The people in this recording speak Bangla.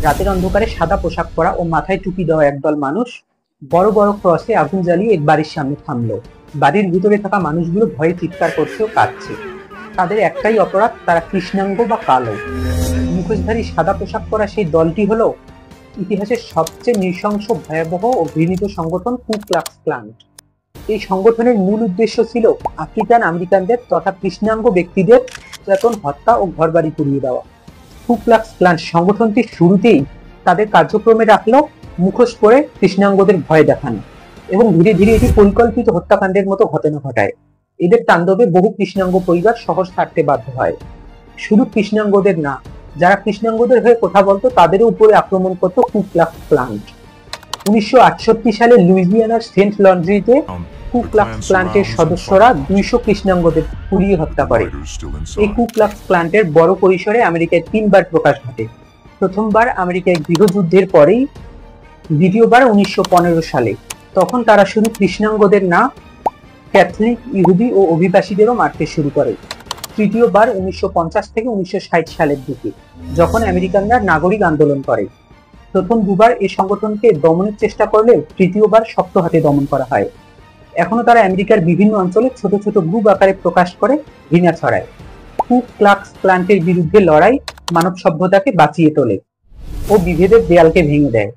রাতের অন্ধকারে সাদা পোশাক পরা ও মাথায় টুপি দেওয়া একদল মানুষ বড় বড় ক্রসে আগুন জ্বালিয়ে এক বাড়ির সামনে থামলো। বাড়ির ভিতরে থাকা মানুষগুলো ভয়ে চিৎকার করছে ও কাঁদছে। তাদের একটাই অপরাধ, তারা কৃষ্ণাঙ্গ বা কালো। মুখোশধারী সাদা পোশাক পরা সেই দলটি হলো ইতিহাসের সবচেয়ে নৃশংস, ভয়াবহ ও ঘৃণিত সংগঠন কু ক্লাক্স ক্লান। এই সংগঠনের মূল উদ্দেশ্য ছিল আফ্রিকান আমেরিকানদের তথা কৃষ্ণাঙ্গ ব্যক্তিদের নির্যাতন, হত্যা ও ঘরবাড়ি পুড়িয়ে দেওয়া। কু ক্লাক্স ক্লান সংগঠনটি শুরুতেই তাদের কার্যক্রমে রাখলো মুখোশ পরে কৃষ্ণাঙ্গদের ভয় দেখানো, এবং ধীরে ধীরে এটি পরিকল্পিত হত্যাকাণ্ডের মতো ঘটনা ঘটায়। এদের তাণ্ডবে বহু কৃষ্ণাঙ্গ পরিবার শহর ছাড়তে বাধ্য হয়। শুধু কৃষ্ণাঙ্গদের না, যারা কৃষ্ণাঙ্গদের হয়ে কথা বলতো তাদেরও উপরে আক্রমণ করতো কু ক্লাক্স ক্লান। 1968 সালে লুইজিয়ানার সেন্ট লন্ড্রিতে কু ক্লাক্স ক্লান্টের সদস্যরা 200 কৃষ্ণাঙ্গদের পুড়িয়ে হত্যা করে। এই কু ক্লাক্স ক্লান্টের বড় পরিসরে আমেরিকায় 3বার প্রকাশ ঘটে। প্রথমবার আমেরিকায় গৃহযুদ্ধের পরেই, দ্বিতীয়বার 1915 সালে। তখন তারা শুধু কৃষ্ণাঙ্গদের না, ক্যাথলিক, ইহুদি ও অভিবাসীদেরও মারতে শুরু করে। তৃতীয়বার 1950 থেকে 1960 সালের দিকে, যখন আমেরিকানরা নাগরিক আন্দোলন করে। প্রথম দুবার এই সংগঠনকে দমনের চেষ্টা করলে তৃতীয়বার শক্ত হাতে দমন করা হয়। এখনো তারা আমেরিকার বিভিন্ন অঞ্চলে ছোট ছোট গ্রুপ আকারে প্রকাশ করে ঘৃণা ছড়ায়। কু ক্লাক্স ক্লান্টের বিরুদ্ধে লড়াই মানব সভ্যতাকে বাঁচিয়ে তোলে ও বিভেদের দেয়ালকে ভেঙে দেয়।